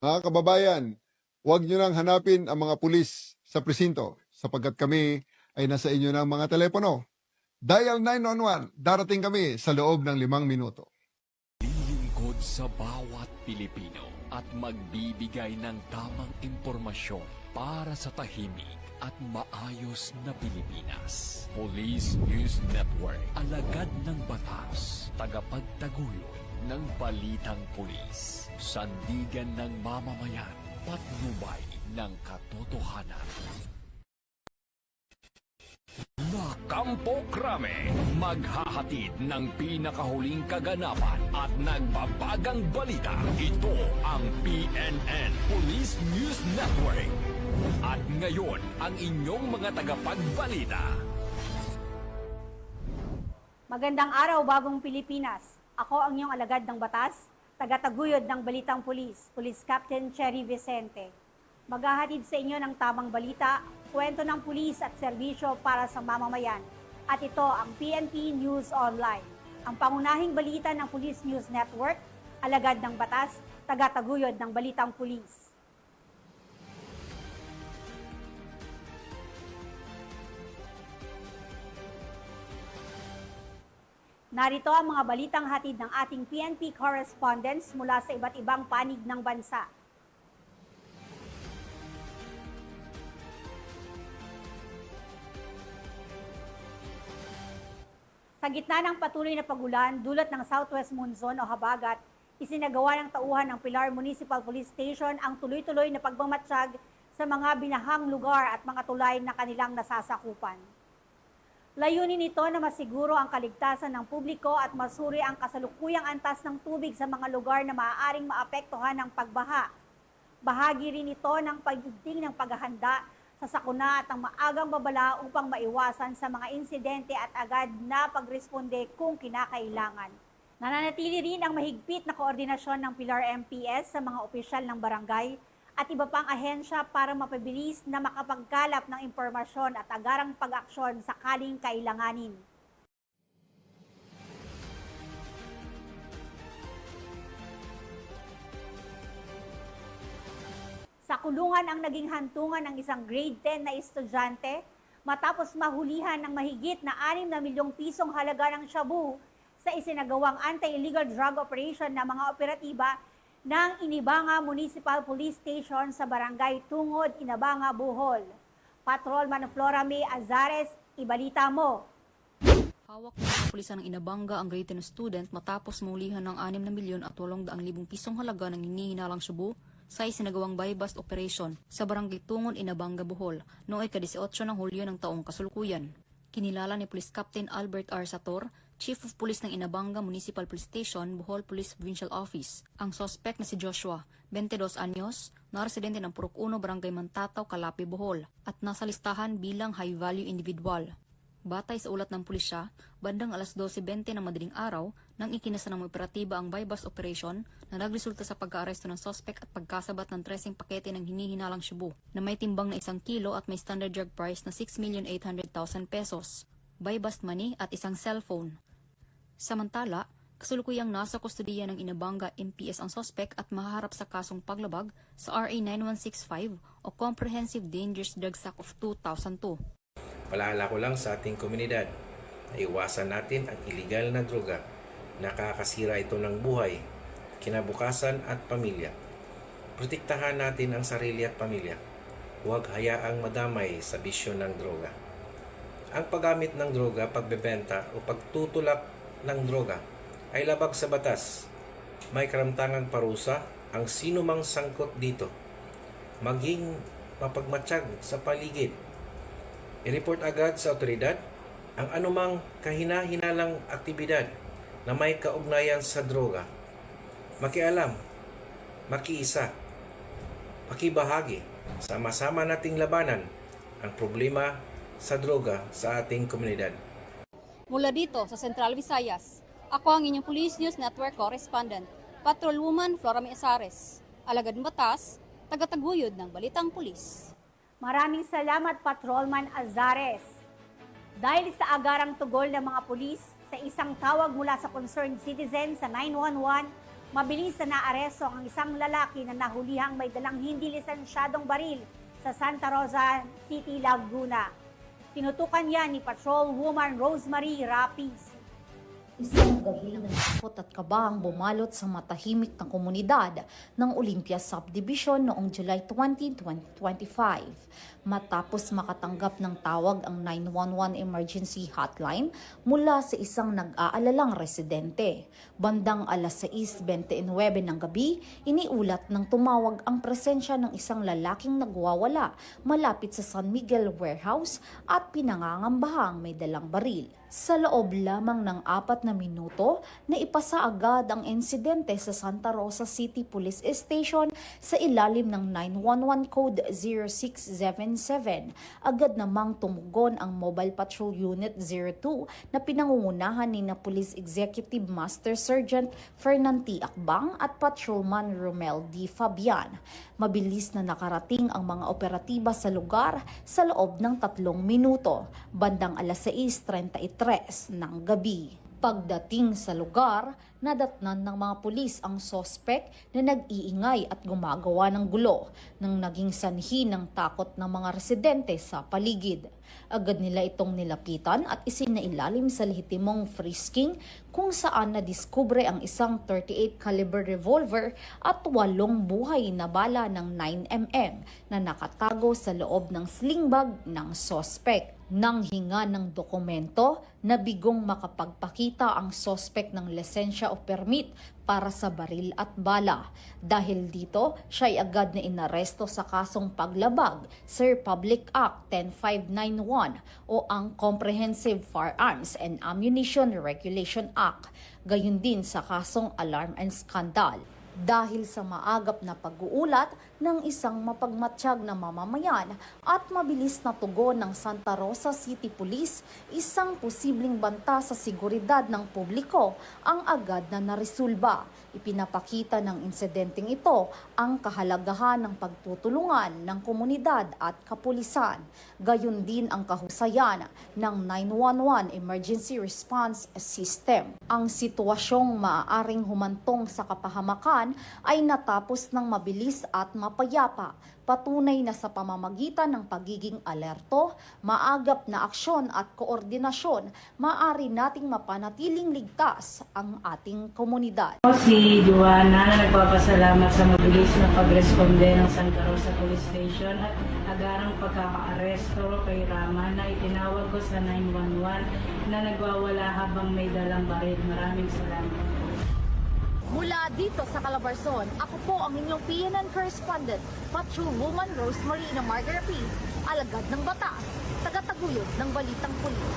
Mga kababayan, huwag nyo nang hanapin ang mga pulis sa presinto sapagkat kami ay nasa inyo ng mga telepono. Dial 911, darating kami sa loob ng 5 minuto. Lilingkod sa bawat Pilipino at magbibigay ng tamang impormasyon para sa tahimik at maayos na Pilipinas. Police News Network, alagad ng batas, tagapagtaguyod ng balitang pulis, sandigan ng mamamayan, patnubay ng katotohanan. Kampo Krame, maghahatid ng pinakahuling kaganapan at nagbabagang balita. Ito ang PNN Police News Network. At ngayon, ang inyong mga tagapagbalita. Magandang araw, Bagong Pilipinas. Ako ang iyong alagad ng batas, tagataguyod ng Balitang Pulis, Police Captain Cherry Vicente. Maghahatid sa inyo ng tamang balita, kwento ng pulis at serbisyo para sa mamamayan. At ito ang PNP News Online, ang pangunahing balita ng Police News Network, alagad ng batas, tagataguyod ng Balitang Pulis. Narito ang mga balitang hatid ng ating PNP correspondents mula sa iba't ibang panig ng bansa. Sa gitna ng patuloy na pagulan, dulot ng Southwest Monsoon o habagat, isinagawa ng tauhan ng Pilar Municipal Police Station ang tuloy-tuloy na pagmamatsyag sa mga binahang lugar at mga tulay na kanilang nasasakupan. Layunin nito na masiguro ang kaligtasan ng publiko at masuri ang kasalukuyang antas ng tubig sa mga lugar na maaaring maapektuhan ng pagbaha. Bahagi rin ito ng pagiging ng paghahanda sa sakuna at ang maagang babala upang maiwasan sa mga insidente at agad na pagresponde kung kinakailangan. Nananatili rin ang mahigpit na koordinasyon ng Pilar MPS sa mga opisyal ng barangay at iba pang ahensya para mapabilis na makapagkalap ng impormasyon at agarang pag-aksyon sakaling kailanganin. Sa kulungan ang naging hantungan ng isang grade 10 na estudyante matapos mahulihan ng mahigit na 6 na milyong pisong halaga ng shabu sa isinagawang anti-illegal drug operation ng mga operatiba ng Inabanga Municipal Police Station sa Barangay Tungod, Inabanga, Bohol. Patrolman Flora May Azares, ibalita mo. Hawak ng pulisan ng Inabanga ang grade 10 student matapos mahulihan ng 6 na milyon at 800,000 pisong halaga ng hinihinalang shabu sa isinagawang buy-bust operation sa Barangay Tungod, Inabanga, Bohol noong ika-18 ng Hulyo ng taong kasulukuyan. Kinilala ni Police Captain Albert R. Sator, Chief of Police ng Inabanga Municipal Police Station, Bohol Police Provincial Office, ang suspect na si Joshua, 22 anyos, na residente ng Purok 1, Barangay Mantataw, Calape, Bohol, at nasa listahan bilang high-value individual. Batay sa ulat ng pulisya, bandang alas 12:20 ng madaling araw nang ikinasa ng operatiba ang buy-bust operation na nagresulta sa pag-aaresto ng suspect at pagkasabat ng 13 pakete ng hinihinalang shabu na may timbang na 1 kilo at may standard drug price na 6,800,000 pesos, buy-bust money at isang cellphone. Samantala, kasulukuyang nasa kustudiya ng Inabanga MPS ang suspect at mahaharap sa kasong paglabag sa RA 9165 o Comprehensive Dangerous Drug Act of 2002. Paalala ko lang sa ating komunidad na iwasan natin ang iligal na droga. Nakakasira ito ng buhay, kinabukasan at pamilya. Protektahan natin ang sarili at pamilya. Huwag hayaang madamay sa bisyo ng droga. Ang paggamit ng droga, pagbebenta o pagtutulak ng droga ay labag sa batas. May karamtangang parusa ang sinumang sangkot dito. Maging mapagmatsyag sa paligid. I-report agad sa otoridad ang anumang kahina-hinalang aktibidad na may kaugnayan sa droga. Makialam, makiisa, makibahagi, sama-sama nating labanan ang problema sa droga sa ating komunidad. Mula dito sa Central Visayas, ako ang inyong Police News Network correspondent, Patrolwoman Flora May Azares, alagad ng batas, tagataguyod ng Balitang Pulis. Maraming salamat, Patrolman Azares. Dahil sa agarang tugol ng mga pulis sa isang tawag mula sa concerned citizen sa 911, Mabilis na naaresto ang isang lalaki na nahulihang may dalang hindi lisensyadong baril sa Santa Rosa City, Laguna. Tinutukan niya ni Patrolwoman Rosemary Rapiz. Isang gabi ng takot at kaba ang bumalot sa matahimik na komunidad ng Olympia Subdivision noong July 20, 2025. Matapos makatanggap ng tawag ang 911 emergency hotline mula sa isang nag-aalalang residente. Bandang alas 6:29 ng gabi, iniulat ng tumawag ang presensya ng isang lalaking nagwawala malapit sa San Miguel Warehouse at pinangangambahang may dalang baril. Sa loob lamang ng 4 na minuto, naipasa agad ang insidente sa Santa Rosa City Police Station sa ilalim ng 911 Code 0677. Agad namang tumugon ang Mobile Patrol Unit 02 na pinangungunahan ni na Police Executive Master Sergeant Fernanti Akbang at Patrolman Romel D. Fabian. Mabilis na nakarating ang mga operatiba sa lugar sa loob ng 3 minuto, bandang alas 6:33 ng gabi. Pagdating sa lugar, nadatnan ng mga pulis ang sospek na nag-iingay at gumagawa ng gulo nang naging sanhi ng takot ng mga residente sa paligid. Agad nila itong nilapitan at isinailalim sa lehitimong frisking kung saan nadiskubre ang isang 38 caliber revolver at 8 buhay na bala ng 9mm na nakatago sa loob ng sling bag ng sospek. Nang hinga ng dokumento, nabigong makapagpakita ang sospek ng lisensya o permit para sa baril at bala. Dahil dito, siya ay agad na inaresto sa kasong paglabag sa Republic Act 10591 o ang Comprehensive Firearms and Ammunition Regulation Act, gayon din sa kasong alarm and scandal. Dahil sa maagap na pag-uulat ng isang mapagmatsyag na mamamayan at mabilis na tugon ng Santa Rosa City Police, isang posibleng banta sa seguridad ng publiko ang agad na naresolba. Ipinapakita ng insidenteng ito ang kahalagahan ng pagtutulungan ng komunidad at kapulisan. Gayon din ang kahusayan ng 911 Emergency Response System. Ang sitwasyong maaaring humantong sa kapahamakan ay natapos ng mabilis at mapayapa, patunay na sa pamamagitan ng pagiging alerto, maagap na aksyon at koordinasyon, maaari nating mapanatiling ligtas ang ating komunidad. Si Joanna na nagpapasalamat sa mabilis na pagresponde ng Santa Rosa Police Station at agarang pagkakaaresto kay Rama na itinawag ko sa 911 na nagwawala habang may dalang baril. Maraming salamat. Mula dito sa Calabarzon, ako po ang inyong PNN correspondent, Patrolwoman Rosemary Rapiz, alagad ng batas, tagataguyod ng balitang pulis.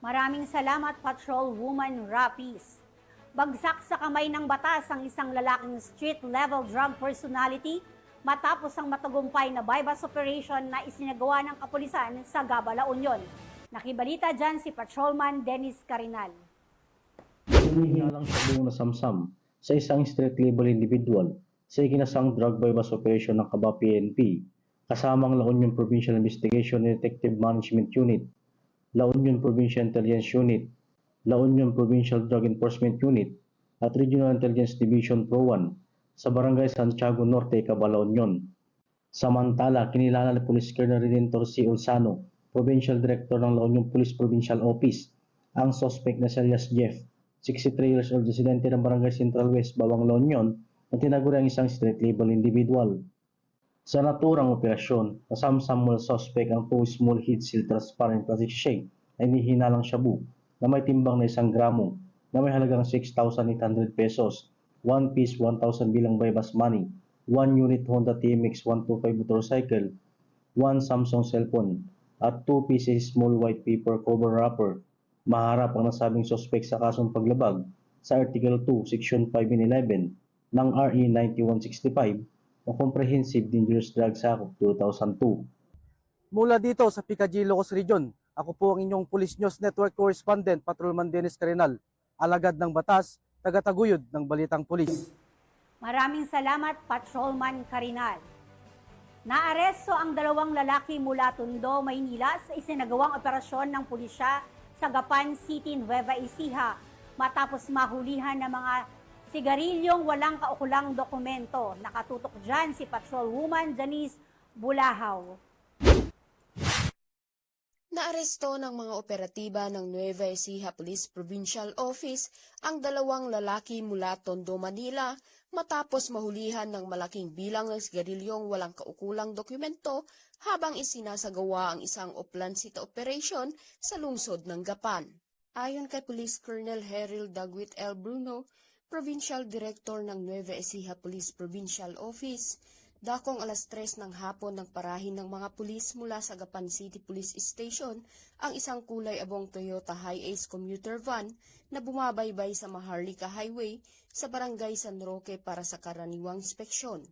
Maraming salamat, Patrolwoman Rapiz. Bagsak sa kamay ng batas ang isang lalaking street-level drug personality matapos ang matagumpay na bypass operation na isinagawa ng kapulisan sa Gaba, La Union. Nakibalita dyan si Patrolman Dennis Carinal. Hinihialang siya buong nasamsam sa isang street-level individual sa ikinasang drug bypass operation ng Caba PNP, kasama ang La Union Provincial Investigation and Detective Management Unit, La Union Provincial Intelligence Unit, La Union Provincial Drug Enforcement Unit, at Regional Intelligence Division Pro 1 sa Barangay Santiago Norte, Caba, La Union. Samantala, kinilala ni Police Colonel Redentor C. Ulsano, Provincial Director ng La Union Police Provincial Office, ang suspect na si alias Jeff, 63 years old, residente ng Barangay Central West, Bawang, La Union, na tinaguri ang isang street-level individual. Sa naturang operasyon, nasamsam mula suspect ang 2 small heat seal transparent plastic shake na inihinalang shabu na may timbang na 1 gramo na may halagang 6,800 pesos, 1 piece 1,000 bilang bypass money, 1 unit Honda TMX 125 motorcycle, 1 Samsung cellphone, at 2 pieces small white paper cover wrapper. Maharap ang nasabing suspect sa kasong paglabag sa Article 2, Section 5 and 11 ng RE 9165 o Comprehensive Dangerous Drugs Act of 2002. Mula dito sa Picadillo, Ilocos Region, ako po ang inyong Police News Network Correspondent, Patrolman Dennis Carinal, alagad ng batas, tagataguyod ng balitang pulis. Maraming salamat, Patrolman Carinal. Naaresto ang 2 lalaki mula Tondo, Maynila sa isinagawang operasyon ng pulisya sa Gapan City, Nueva Ecija matapos mahulihan ng mga Sigarilyong walang kaukulang dokumento. Nakatutok dyan si Patrolwoman Janice Bulahaw. Naaresto ng mga operatiba ng Nueva Ecija Police Provincial Office ang dalawang lalaki mula Tondo, Manila matapos mahulihan ng malaking bilang ng sigarilyong walang kaukulang dokumento habang isinasagawa ang isang Oplancita operation sa lungsod ng Gapan. Ayon kay Police Colonel Heril Dagwit L. Bruno, Provincial Director ng Nueva Ecija Police Provincial Office, dakong 3:00 ng hapon ng parahin ng mga pulis mula sa Gapan City Police Station ang isang kulay abong Toyota Hi-Ace commuter van na bumabaybay sa Maharlika Highway sa Barangay San Roque para sa karaniwang inspeksyon.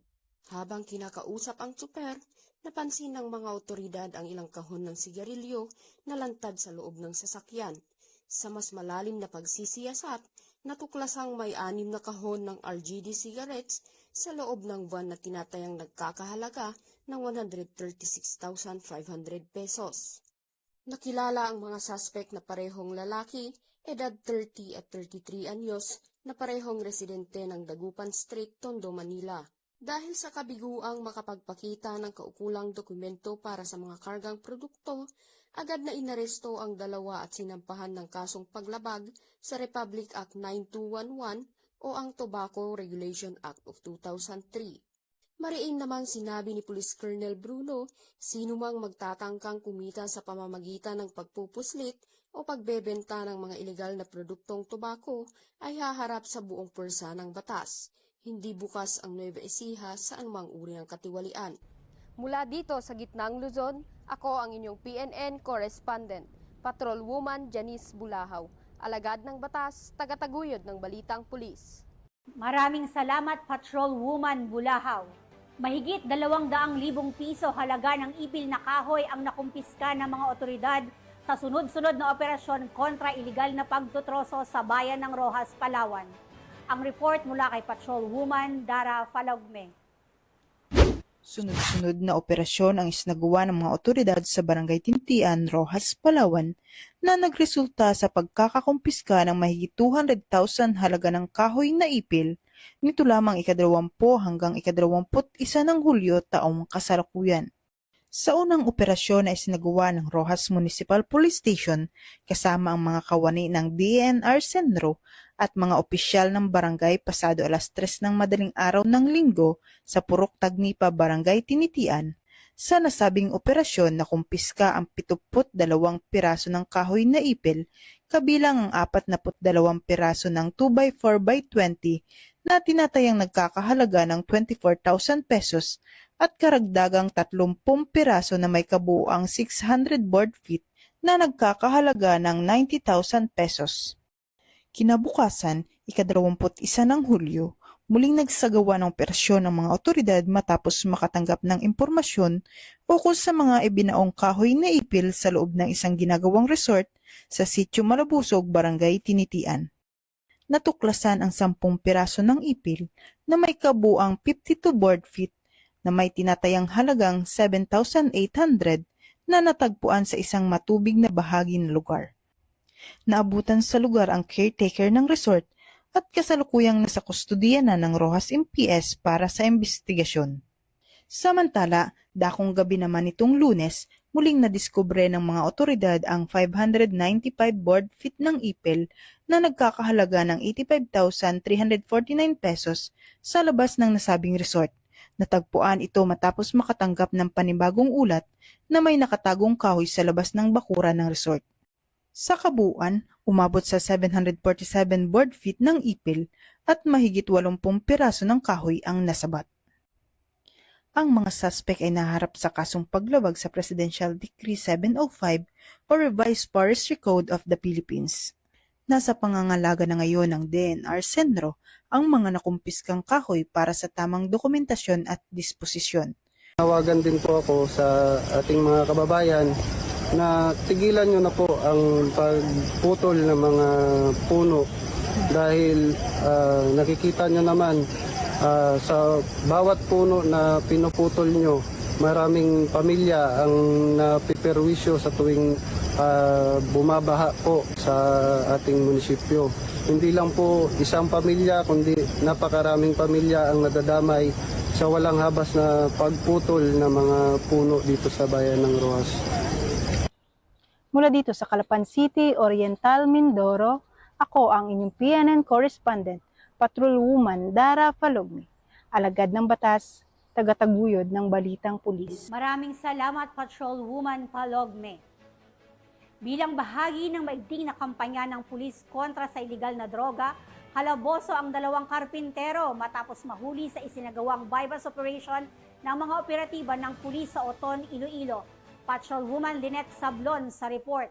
Habang kinakausap ang tsuper, napansin ng mga otoridad ang ilang kahon ng sigarilyo na lantad sa loob ng sasakyan. Sa mas malalim na pagsisiyasat, natuklasang may 6 na kahon ng RGD cigarettes sa loob ng van na tinatayang nagkakahalaga ng 136,500 pesos. Nakilala ang mga suspect na parehong lalaki, edad 30 at 33 anyos, na parehong residente ng Dagupan Street, Tondo, Manila. Dahil sa kabiguang makapagpakita ng kaukulang dokumento para sa mga kargang produkto, agad na inaresto ang dalawa at sinampahan ng kasong paglabag sa Republic Act 9211 o ang Tobacco Regulation Act of 2003. Mariin naman sinabi ni Police Colonel Bruno, sino mang magtatangkang kumita sa pamamagitan ng pagpupuslit o pagbebenta ng mga ilegal na produktong tobacco ay haharap sa buong pwersa ng batas. Hindi bukas ang Nueva Ecija sa anumang uri ng katiwalian. Mula dito sa gitnang Luzon, ako ang inyong PNN correspondent, Patrolwoman Janice Bulahaw, alagad ng batas, tagataguyod ng balitang pulis. Maraming salamat, Patrolwoman Bulahaw. Mahigit 200,000 piso halaga ng ipil na kahoy ang nakumpiska ng mga otoridad sa sunod-sunod na operasyon kontra iligal na pagtutroso sa bayan ng Roxas, Palawan. Ang report mula kay Patrolwoman Dara Falogme. Sunod-sunod na operasyon ang isinagawa ng mga otoridad sa Barangay Tintian, Roxas, Palawan na nagresulta sa pagkakakumpiska ng mahigit 200,000 halaga ng kahoy na ipil nito lamang ika-20 hanggang ika-21 ng Hulyo taong kasalukuyan. Sa unang operasyon ay isinagawa ng Roxas Municipal Police Station kasama ang mga kawani ng DNR Sendro at mga opisyal ng barangay pasado 3:00 ng madaling araw ng Linggo sa Purok Tagnipa, Barangay Tinitian. Sa nasabing operasyon nakumpiska ang 72 piraso ng kahoy na ipil kabilang ang 42 piraso ng 2x4x20 na tinatayang nagkakahalaga ng 24,000 pesos at karagdagang 30 piraso na may kabuuang 600 board feet na nagkakahalaga ng 90,000 pesos. Kinabukasan, ika-21 ng Hulyo, muling nagsagawa ng operasyon ng mga otoridad matapos makatanggap ng impormasyon ukol sa mga ibinaong kahoy na ipil sa loob ng isang ginagawang resort sa Sitio Malabusog, Barangay Tinitian. Natuklasan ang 10 piraso ng ipil na may kabuuang 52 board feet na may tinatayang halagang 7,800 na natagpuan sa isang matubig na bahagi ng lugar. Naabutan sa lugar ang caretaker ng resort at kasalukuyang nasa kustudiya na ng Roxas MPS para sa investigasyon. Samantala, dakong gabi naman itong Lunes, muling nadiskubre ng mga otoridad ang 595 board feet ng ipil na nagkakahalaga ng 85,349 pesos sa labas ng nasabing resort. Natagpuan ito matapos makatanggap ng panibagong ulat na may nakatagong kahoy sa labas ng bakuran ng resort. Sa kabuuan, umabot sa 747 board feet ng ipil at mahigit 80 piraso ng kahoy ang nasabat. Ang mga suspect ay naharap sa kasong paglabag sa Presidential Decree 705 o Revised Forestry Code of the Philippines. Nasa pangangalaga na ngayon ng DNR Sendro ang mga nakumpiskang kahoy para sa tamang dokumentasyon at disposisyon. Nawagan din po ako sa ating mga kababayan na tigilan nyo na po ang pagputol ng mga puno dahil nakikita nyo naman sa bawat puno na pinuputol nyo, maraming pamilya ang napiperwisyo sa tuwing bumabaha po sa ating munisipyo. hindi lang po isang pamilya, kundi napakaraming pamilya ang nadadamay sa walang habas na pagputol ng mga puno dito sa bayan ng Roxas. Mula dito sa Calapan City, Oriental, Mindoro, ako ang inyong PNN correspondent, Patrolwoman Dara Falogme, alagad ng batas, tagataguyod ng balitang pulis. Maraming salamat, Patrolwoman Palogme. Bilang bahagi ng maigting na kampanya ng pulis kontra sa iligal na droga, kalaboso ang 2 karpintero matapos mahuli sa isinagawang bypass operation ng mga operatiba ng pulis sa Oton, Iloilo. Patrolwoman Lynette Sablon sa report.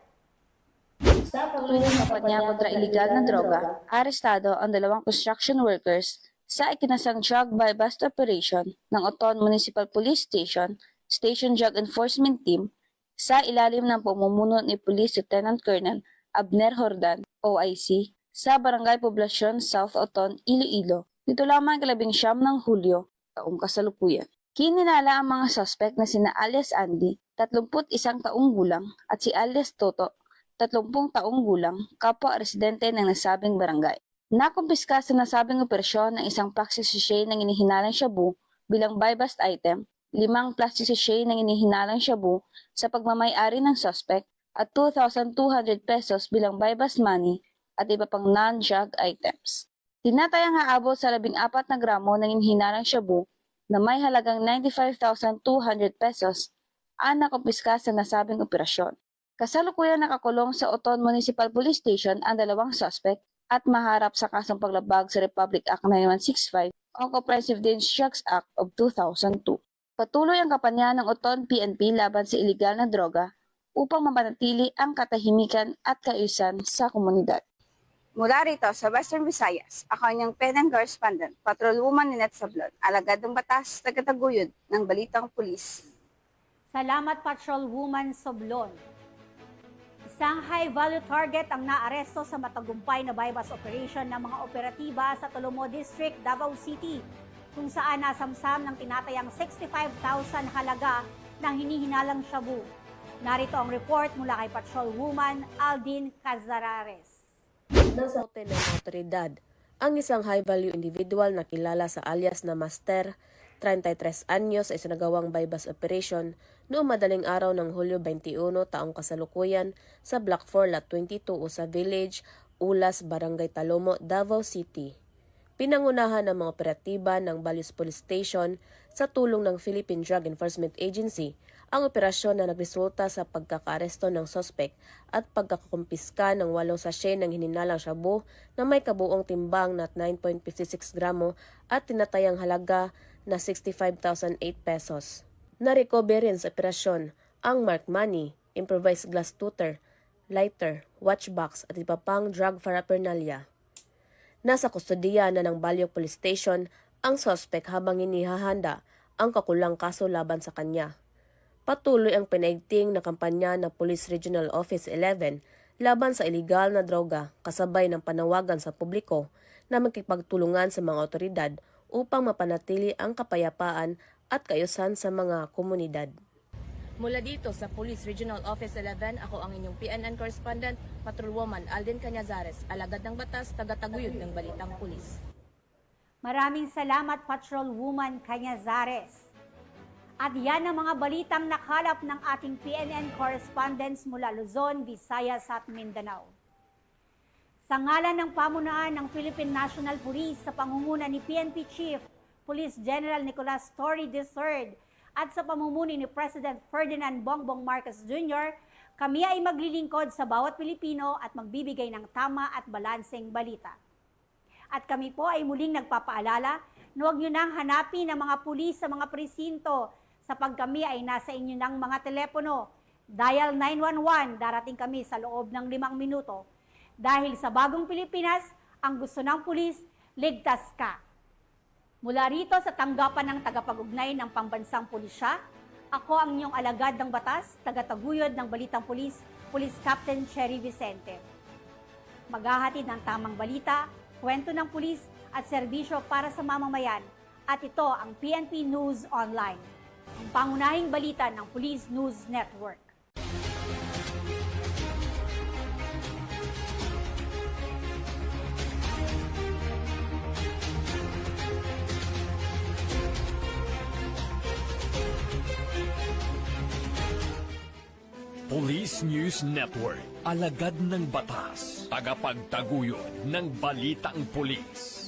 Sa patuloy na kampanya kontra iligal na droga, arestado ang 2 construction workers sa ikinasang drug bypass operation ng Oton Municipal Police Station, Station Drug Enforcement Team, sa ilalim ng pamumuno ni Police Lieutenant Colonel Abner Hordan, OIC, sa Barangay Poblacion, South Oton, Iloilo. Dito lamang 19 ng Hulyo, taong kasalukuyan. Kininala ang mga suspect na sina alias Andy, 31 taong gulang, at si alias Toto, 30 taong gulang, kapwa residente ng nasabing barangay. Nakumpiska sa nasabing operasyon ng isang plastic sachet ng inihinalang shabu bilang buy-bust item, 5 plastic sachet ng inihinalang shabu sa pagmamay-ari ng suspect at 2,200 pesos bilang buy-bust money at iba pang non-drug items. Tinatayang haabot sa 14 na gramo ng inihinalang shabu na may halagang 95,200 pesos ang nakumpiska sa nasabing operasyon. Kasalukuyan nakakulong sa Oton Municipal Police Station ang 2 suspect at maharap sa kasong paglabag sa Republic Act 9165 o Comprehensive Dangerous Drugs Act of 2002. Patuloy ang kampanya ng Oton PNP laban sa iligal na droga upang mapanatili ang katahimikan at kaayusan sa komunidad. Mula rito sa Western Visayas, ako ang PNN correspondent, Patrolwoman Lynette Sablon, alagad ng batas, tagataguyod ng balitang pulis. Salamat, Patrolwoman Sablon. Isang high-value target ang naaresto sa matagumpay na bypass operation ng mga operatiba sa Tolomo District, Davao City, kung saan nasamsam ng tinatayang 65,000 halaga ng hinihinalang shabu. Narito ang report mula kay Patrolwoman Aldin Cazarares. Nasa hotel ng otoridad ang isang high-value individual na kilala sa alias na Master, 33 anyos, sa isinagawang bypass operation noong madaling araw ng Hulyo 21 taong kasalukuyan sa Block 4 Lot 22 sa Village, Ulas, Barangay Talomo, Davao City. Pinangunahan ng mga operatiba ng Balis Police Station sa tulong ng Philippine Drug Enforcement Agency ang operasyon na nagresulta sa pagkakaaresto ng suspect at pagkakakumpiska ng 8 sachet ng hininalang shabu na may kabuong timbang na 9.56 gramo at tinatayang halaga na 65,008 pesos. Na-recover rin sa operasyon ang marked money, improvised glass tutor, lighter, watchbox at iba pang drug paraphernalia. Nasa kustodiya na ng Balyok Police Station ang suspect habang inihahanda ang kakulang kaso laban sa kanya. Patuloy ang pinaigting na kampanya ng Police Regional Office 11 laban sa iligal na droga kasabay ng panawagan sa publiko na magkipagtulungan sa mga otoridad upang mapanatili ang kapayapaan at kaayusan sa mga komunidad. Mula dito sa Police Regional Office 11, ako ang inyong PNN correspondent, Patrolwoman Aldin Cañazares, alagad ng batas, tagataguyod ng balitang pulis. Maraming salamat, Patrolwoman Cañazares. At yan ang mga balitang nakalap ng ating PNN correspondents mula Luzon, Visayas at Mindanao. Sa ngalan ng pamunuan ng Philippine National Police sa pangunguna ni PNP Chief Police General Nicolas Torre III at sa pamumuno ni President Ferdinand Bongbong Marcos Jr., kami ay maglilingkod sa bawat Pilipino at magbibigay ng tama at balanseng balita. At kami po ay muling nagpapaalala na huwag nyo nang hanapin ang mga pulis sa mga presinto sapag kami ay nasa inyo ng mga telepono. Dial 911, darating kami sa loob ng 5 minuto. Dahil sa bagong Pilipinas, ang gusto ng pulis, ligtas ka. Mula rito sa tanggapan ng tagapag-ugnay ng Pambansang Pulisya, ako ang inyong alagad ng batas, tagataguyod ng Balitang Pulis, Police Captain Cherry Vicente. Maghahatid ng tamang balita, kwento ng pulis at serbisyo para sa mamamayan. At ito ang PNP News Online, ang pangunahing balita ng Police News Network. Police News Network, alagad ng batas, tagapagtaguyod ng balitang pulis.